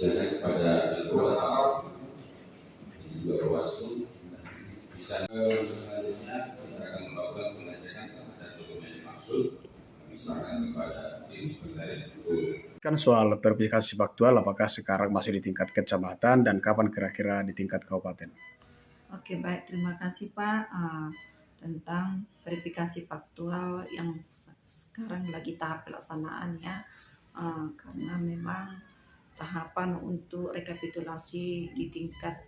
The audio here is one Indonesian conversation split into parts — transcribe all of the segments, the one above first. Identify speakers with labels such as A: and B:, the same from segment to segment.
A: Silakan kepada Ketua juga Bawaslu. Di sana selanjutnya kita akan melakukan pengecekan terhadap dokumen dimaksud. Kami serahkan kepada tim sekretariat itu.
B: Kan soal verifikasi faktual, apakah sekarang masih di tingkat kecamatan dan kapan kira-kira di tingkat kabupaten?
C: Oke, baik, terima kasih Pak tentang verifikasi faktual yang sekarang lagi tahap pelaksanaan ya, karena memang tahapan untuk rekapitulasi di tingkat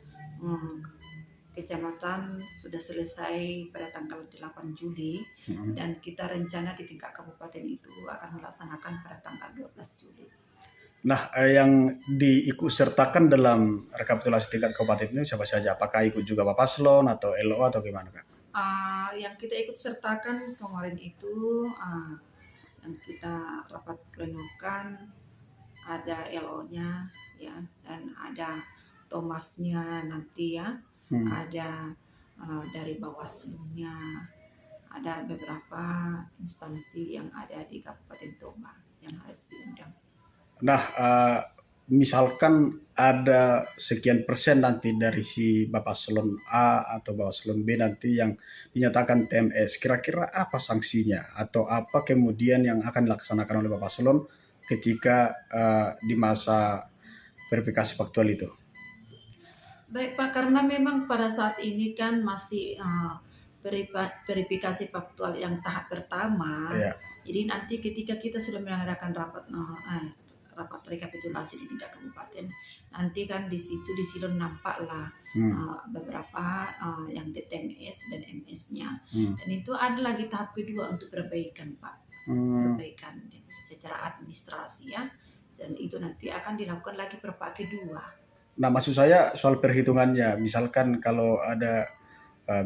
C: kecamatan sudah selesai pada tanggal 8 Juli dan kita rencana di tingkat kabupaten itu akan melaksanakan pada tanggal 12 Juli.
B: Nah, yang diikut sertakan dalam rekapitulasi tingkat kabupaten itu siapa saja? Apakah ikut juga Bapaslon atau LO atau gimana Kak?
C: Yang kita ikut sertakan kemarin itu yang kita rapat plenokan ada LO-nya ya, dan ada Thomasnya nanti ya, ada dari Bawaslu-nya, ada beberapa instansi yang ada di Kabupaten Toba yang harus diundang.
B: Nah, misalkan ada sekian persen nanti dari si Bapaslon A atau Bapaslon B nanti yang dinyatakan TMS, kira-kira apa sanksinya atau apa kemudian yang akan dilaksanakan oleh Bapaslon ketika di masa verifikasi faktual itu?
C: Baik Pak, karena memang pada saat ini kan masih verifikasi faktual yang tahap pertama, jadi nanti ketika kita sudah mengadakan rapat rekapitulasi di tingkat kabupaten, nanti kan di situ nampaklah beberapa yang DTMS dan MS-nya, dan itu ada lagi tahap kedua untuk perbaikan Pak, perbaikan secara administrasi ya, dan itu nanti akan dilakukan lagi perpak kedua.
B: Nah, maksud saya soal perhitungannya, misalkan kalau ada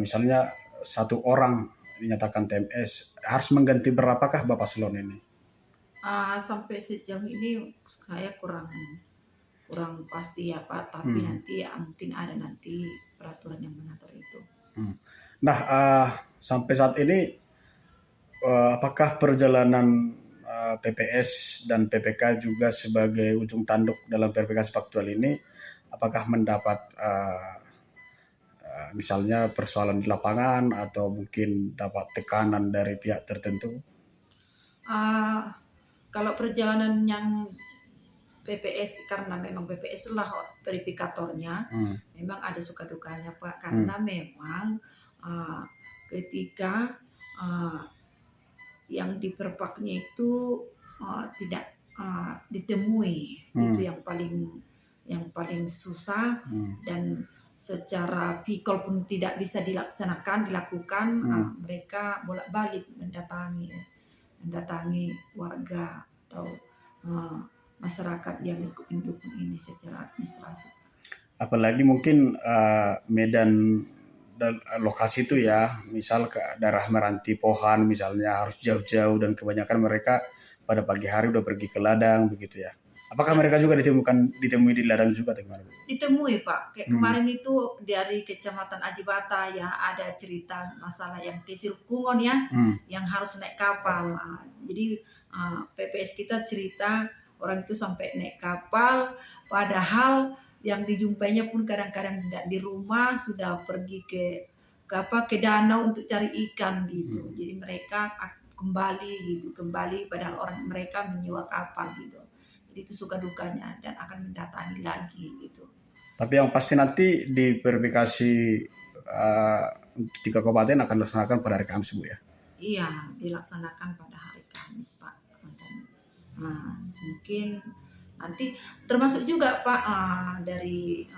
B: misalnya satu orang dinyatakan TMS, harus mengganti berapakah Bapaslon ini?
C: Sampai sejauh ini saya kurang pasti ya Pak, tapi nanti ya, mungkin ada nanti peraturan yang mengatur itu.
B: Nah, sampai saat ini apakah perjalanan PPS dan PPK juga sebagai ujung tanduk dalam verifikasi faktual ini, apakah mendapat misalnya persoalan di lapangan atau mungkin dapat tekanan dari pihak tertentu?
C: Kalau perjalanan yang PPS, karena memang PPS lah verifikatornya, memang ada suka dukanya Pak, karena memang ketika yang diperpaknya itu tidak ditemui, itu yang paling susah, dan secara pikol pun tidak bisa dilakukan, mereka bolak-balik mendatangi warga atau masyarakat yang ikut mendukung ini secara administrasi.
B: Apalagi mungkin medan dan lokasi itu ya, misal ke daerah Meranti Pohan misalnya harus jauh-jauh dan kebanyakan mereka pada pagi hari udah pergi ke ladang begitu ya. Apakah mereka juga ditemui di ladang juga atau gimana? Ditemui
C: Pak. Kayak kemarin itu dari Kecamatan Ajibata ya, ada cerita masalah yang ke Silkungon ya, yang harus naik kapal. Jadi PPS kita cerita orang itu sampai naik kapal, padahal yang dijumpainya pun kadang-kadang tidak di rumah, sudah pergi ke danau untuk cari ikan gitu. Jadi mereka kembali padahal orang mereka menyewa kapal gitu. Jadi itu suka dukanya dan akan mendatangi lagi gitu.
B: Tapi yang pasti nanti di verifikasi tiga kabupaten akan dilaksanakan pada hari Kamis Bu ya?
C: Iya, dilaksanakan pada hari Kamis Pak. Mungkin nanti termasuk juga Pak dari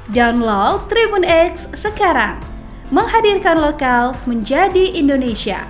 D: Download Tribun X sekarang, menghadirkan lokal menjadi Indonesia.